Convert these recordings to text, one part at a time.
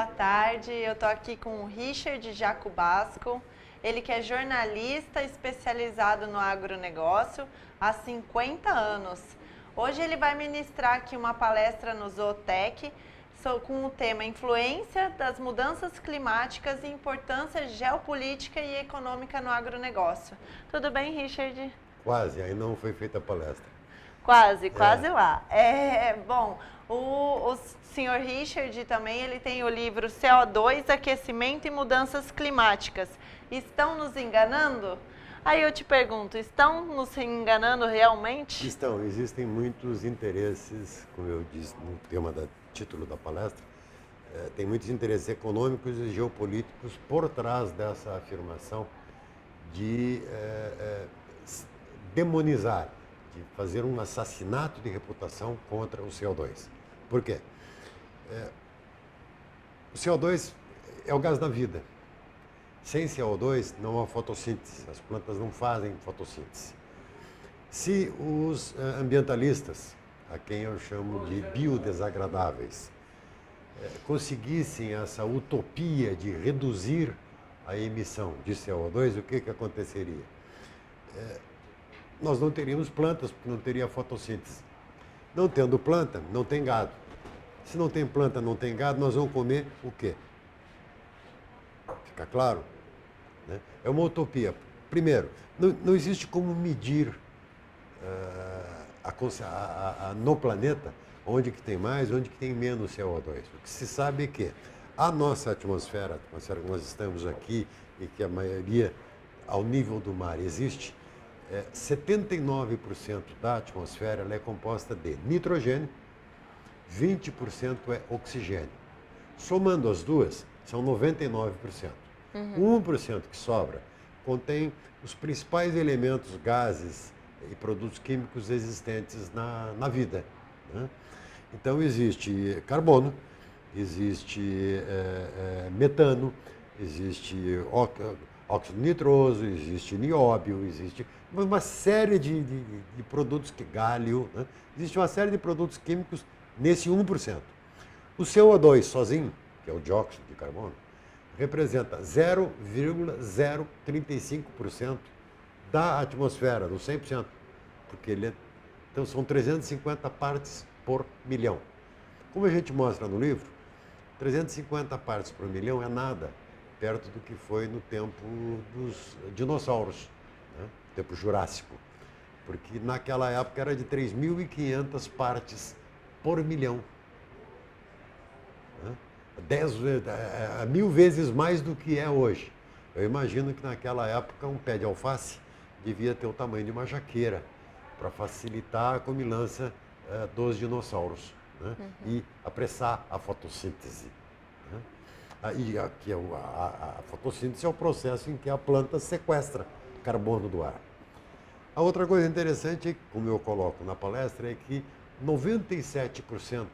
boa tarde. Eu estou aqui com o Richard Jacobasco, ele que é jornalista especializado no agronegócio há 50 anos. Hoje ele vai ministrar aqui uma palestra no Zootech com o tema Influência das mudanças climáticas e importância geopolítica e econômica no agronegócio. Tudo bem, Richard? Quase, aí não foi feita a palestra. Quase lá. Bom, o senhor Richard também, ele tem o livro CO2, Aquecimento e Mudanças Climáticas. Estão nos enganando? Aí eu te pergunto, estão nos enganando realmente? Estão, existem muitos interesses, como eu disse no tema do título da palestra, tem muitos interesses econômicos e geopolíticos por trás dessa afirmação de demonizar, de fazer um assassinato de reputação contra o CO2. Por quê? O CO2 é o gás da vida. Sem CO2 não há fotossíntese, as plantas não fazem fotossíntese. Se os ambientalistas, a quem eu chamo de biodesagradáveis, conseguissem essa utopia de reduzir a emissão de CO2, o que aconteceria? Nós não teríamos plantas, porque não teria fotossíntese. Não tendo planta, não tem gado. Se não tem planta, não tem gado, nós vamos comer o quê? Fica claro? Né? É uma utopia. Primeiro, não existe como medir no planeta onde que tem mais, onde que tem menos CO2. O que se sabe é que a nossa atmosfera, a atmosfera que nós estamos aqui e que a maioria ao nível do mar existe, 79% da atmosfera ela é composta de nitrogênio, 20% é oxigênio. Somando as duas, são 99%. 1% que sobra contém os principais elementos, gases e produtos químicos existentes na vida. Né? Então, existe carbono, existe metano, existe óxido nitroso, existe nióbio, existe uma série de produtos, galho, né? Existe uma série de produtos químicos nesse 1%. O CO2 sozinho, que é o dióxido de carbono, representa 0,035% da atmosfera, do 100%, porque então são 350 partes por milhão. Como a gente mostra no livro, 350 partes por milhão é nada, perto do que foi no tempo dos dinossauros, né? Tempo Jurássico, porque naquela época era de 3.500 partes por milhão. 1000 vezes mais do que é hoje. Eu imagino que naquela época um pé de alface devia ter o tamanho de uma jaqueira para facilitar a comilança dos dinossauros, né? E apressar a fotossíntese. Né? A fotossíntese é o processo em que a planta sequestra carbono do ar. A outra coisa interessante, como eu coloco na palestra, é que 97%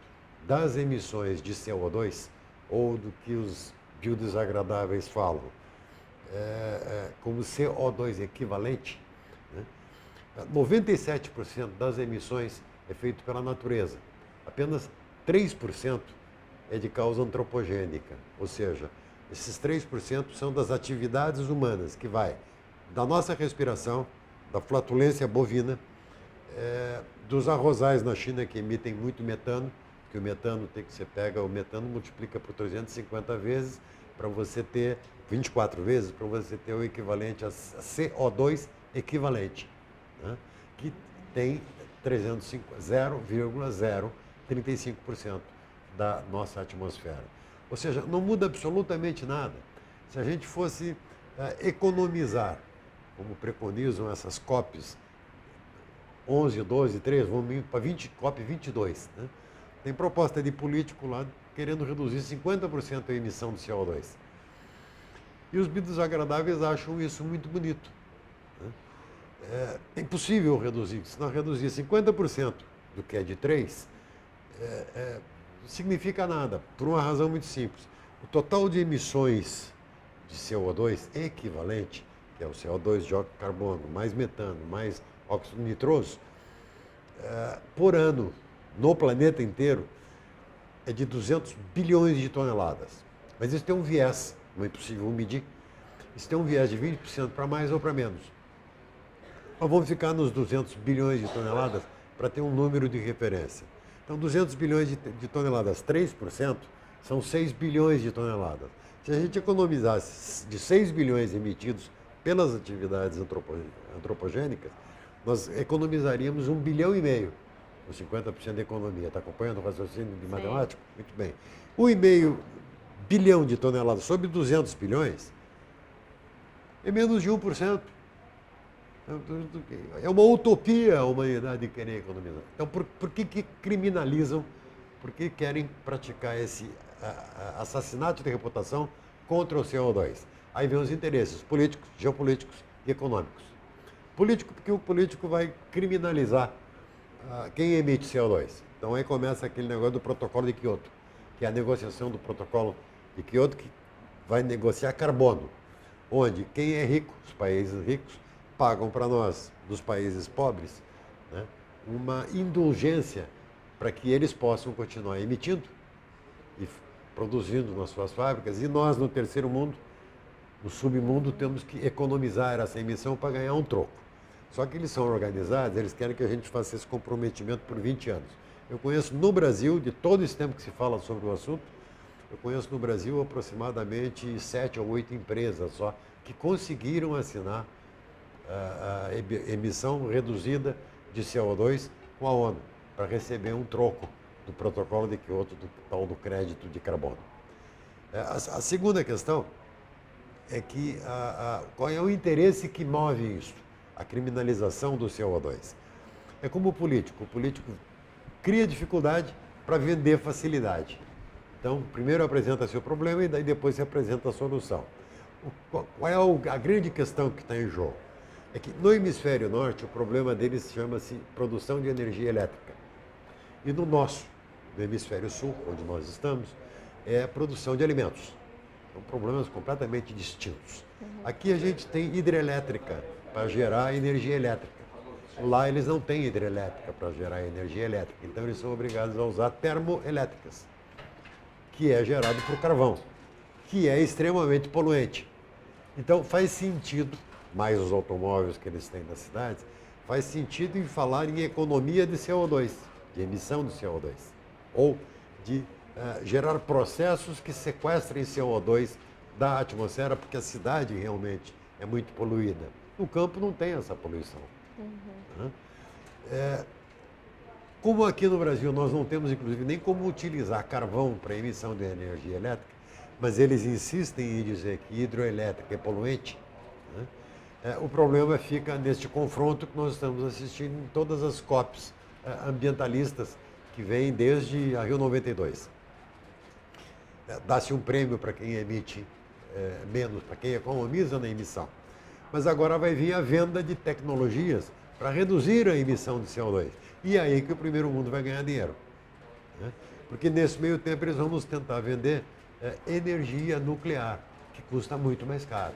das emissões de CO2, ou do que os biodesagradáveis falam, como CO2 equivalente, né? 97% das emissões é feito pela natureza. Apenas 3% é de causa antropogênica, ou seja, esses 3% são das atividades humanas, que vai da nossa respiração, da flatulência bovina, dos arrozais na China que emitem muito metano, que o metano você pega o metano, multiplica por 350 vezes para você ter 24 vezes para você ter o equivalente a CO2 equivalente, né? Que tem 0,035% da nossa atmosfera. Ou seja, não muda absolutamente nada. Se a gente fosse economizar, como preconizam essas COPs 11, 12, 13, vamos indo para COP 22, né? Tem proposta de político lá querendo reduzir 50% a emissão de CO2. E os biodesagradáveis acham isso muito bonito, né? É impossível reduzir. Se não reduzir 50% do que é de 3, significa nada, por uma razão muito simples. O total de emissões de CO2 equivalente, que é o CO2, dióxido de carbono, mais metano, mais óxido nitroso, por ano, no planeta inteiro, é de 200 bilhões de toneladas. Mas isso tem um viés, não é impossível medir. Isso tem um viés de 20% para mais ou para menos. Nós vamos ficar nos 200 bilhões de toneladas para ter um número de referência. Então, 200 bilhões de toneladas, 3%, são 6 bilhões de toneladas. Se a gente economizasse de 6 bilhões emitidos pelas atividades antropogênicas, nós economizaríamos 1,5 bilhão, com 50% da economia. Está acompanhando o raciocínio de matemático? Muito bem. 1,5 bilhão de toneladas sobre 200 bilhões é menos de 1%. É uma utopia a humanidade querer economizar. Então, por que criminalizam? Por que querem praticar esse assassinato de reputação contra o CO2? Aí vem os interesses políticos, geopolíticos e econômicos. Político, porque o político vai criminalizar quem emite CO2. Então aí começa aquele negócio do protocolo de Quioto, que é a negociação do protocolo de Quioto, que vai negociar carbono, onde quem é rico, os países ricos, pagam para nós, dos países pobres, né, uma indulgência para que eles possam continuar emitindo e produzindo nas suas fábricas, e nós, no terceiro mundo, no submundo, temos que economizar essa emissão para ganhar um troco. Só que eles são organizados, eles querem que a gente faça esse comprometimento por 20 anos. Eu conheço no Brasil, de todo esse tempo que se fala sobre o assunto, eu conheço no Brasil aproximadamente 7 ou 8 empresas só que conseguiram assinar a emissão reduzida de CO2 com a ONU, para receber um troco do protocolo de Quioto, do tal do crédito de carbono. A segunda questão é que qual é o interesse que move isso? A criminalização do CO2. É como o político cria dificuldade para vender facilidade. Então, primeiro apresenta-se o problema e daí depois se apresenta a solução. Qual é a grande questão que está em jogo? É que no hemisfério norte o problema deles chama-se produção de energia elétrica. E no nosso, no hemisfério sul, onde nós estamos, é a produção de alimentos. São problemas completamente distintos. Aqui a gente tem hidrelétrica para gerar energia elétrica. Lá eles não têm hidrelétrica para gerar energia elétrica, então eles são obrigados a usar termoelétricas, que é gerado por carvão, que é extremamente poluente. Então faz sentido, mais os automóveis que eles têm nas cidades, faz sentido em falar em economia de CO2, de emissão de CO2, ou de gerar processos que sequestrem CO2 da atmosfera, porque a cidade realmente é muito poluída. No campo não tem essa poluição. Como aqui no Brasil nós não temos, inclusive, nem como utilizar carvão para emissão de energia elétrica, mas eles insistem em dizer que hidroelétrica é poluente, o problema fica neste confronto que nós estamos assistindo em todas as COPs ambientalistas que vêm desde a Rio 92. Dá-se um prêmio para quem emite menos, para quem economiza na emissão. Mas agora vai vir a venda de tecnologias para reduzir a emissão de CO2. E é aí que o primeiro mundo vai ganhar dinheiro. Porque nesse meio tempo eles vão nos tentar vender energia nuclear, que custa muito mais caro.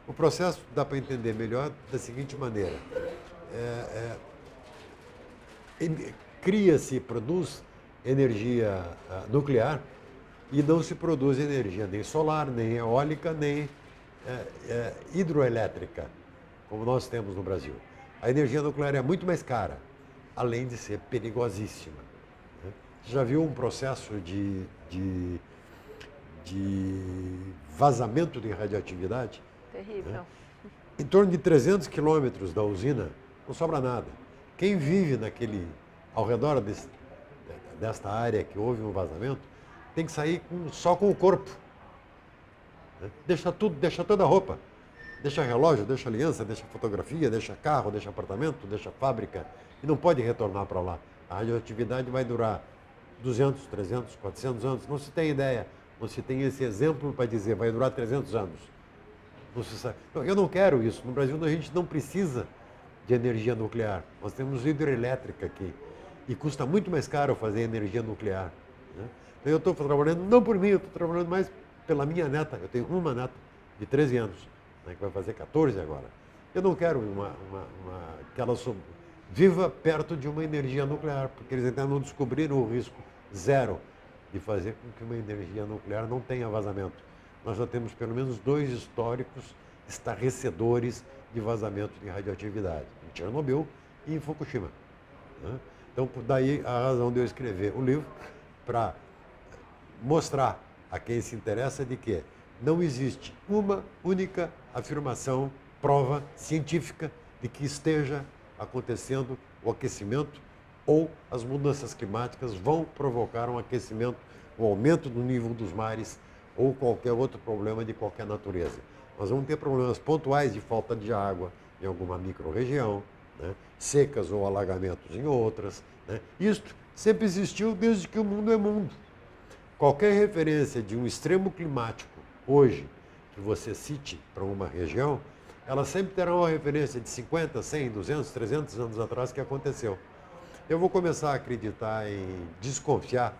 O processo dá para entender melhor da seguinte maneira. Cria-se, produz energia nuclear e não se produz energia nem solar, nem eólica, nem hidroelétrica, como nós temos no Brasil. A energia nuclear é muito mais cara, além de ser perigosíssima. Você já viu um processo de vazamento de radioatividade? Terrível. Em torno de 300 quilômetros da usina, não sobra nada. Quem vive ao redor desta área que houve um vazamento, tem que sair só com o corpo. Deixa tudo, deixa toda a roupa. Deixa relógio, deixa aliança, deixa fotografia, deixa carro, deixa apartamento, deixa fábrica. E não pode retornar para lá. A radioatividade vai durar 200, 300, 400 anos. Não se tem ideia, não se tem esse exemplo para dizer vai durar 300 anos. Não se sabe. Então, eu não quero isso. No Brasil a gente não precisa de energia nuclear. Nós temos hidrelétrica aqui. E custa muito mais caro fazer energia nuclear. Então eu estou trabalhando, não por mim, eu estou trabalhando mais pela minha neta. Eu tenho uma neta de 13 anos, que vai fazer 14 agora. Eu não quero que ela viva perto de uma energia nuclear, porque eles ainda não descobriram o risco zero de fazer com que uma energia nuclear não tenha vazamento. Nós já temos pelo menos 2 históricos estarrecedores de vazamento de radioatividade, em Chernobyl e em Fukushima. Né? Então, daí a razão de eu escrever o livro, para mostrar a quem se interessa de que não existe uma única afirmação, prova científica de que esteja acontecendo o aquecimento ou as mudanças climáticas vão provocar um aquecimento, um aumento do nível dos mares ou qualquer outro problema de qualquer natureza. Nós vamos ter problemas pontuais de falta de água em alguma micro-região, né? Secas ou alagamentos em outras. Né? Isto sempre existiu desde que o mundo é mundo. Qualquer referência de um extremo climático hoje que você cite para uma região, ela sempre terá uma referência de 50, 100, 200, 300 anos atrás que aconteceu. Eu vou começar a acreditar em desconfiar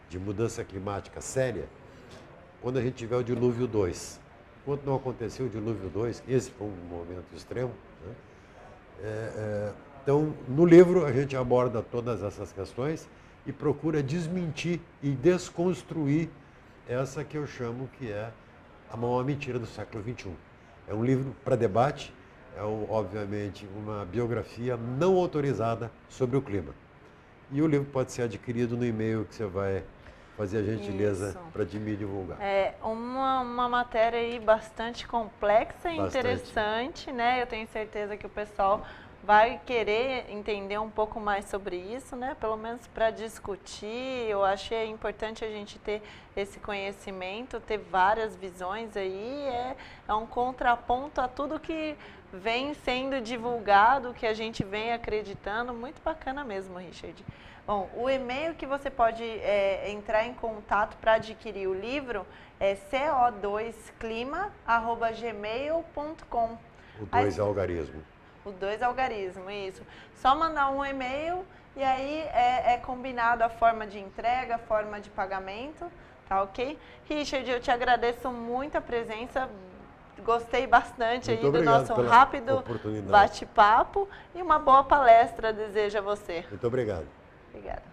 de mudança climática séria quando a gente tiver o dilúvio 2. Enquanto não aconteceu o dilúvio 2, esse foi um momento extremo, né? Então, no livro a gente aborda todas essas questões e procura desmentir e desconstruir essa que eu chamo que é a maior mentira do século XXI. É um livro para debate, obviamente uma biografia não autorizada sobre o clima. E o livro pode ser adquirido no e-mail que você vai fazer a gentileza para me divulgar. É uma matéria aí bastante complexa e interessante, né? Eu tenho certeza que o pessoal vai querer entender um pouco mais sobre isso, né? Pelo menos para discutir. Eu achei importante a gente ter esse conhecimento, ter várias visões aí. É um contraponto a tudo que vem sendo divulgado, que a gente vem acreditando. Muito bacana mesmo, Richard. Bom, o e-mail que você pode entrar em contato para adquirir o livro é co2clima@gmail.com. O 2 é algarismo. O 2 algarismo, isso. Só mandar um e-mail e aí é combinado a forma de entrega, a forma de pagamento, tá ok? Richard, eu te agradeço muito a presença, gostei bastante aí do nosso rápido bate-papo e uma boa palestra desejo a você. Muito obrigado. Obrigada.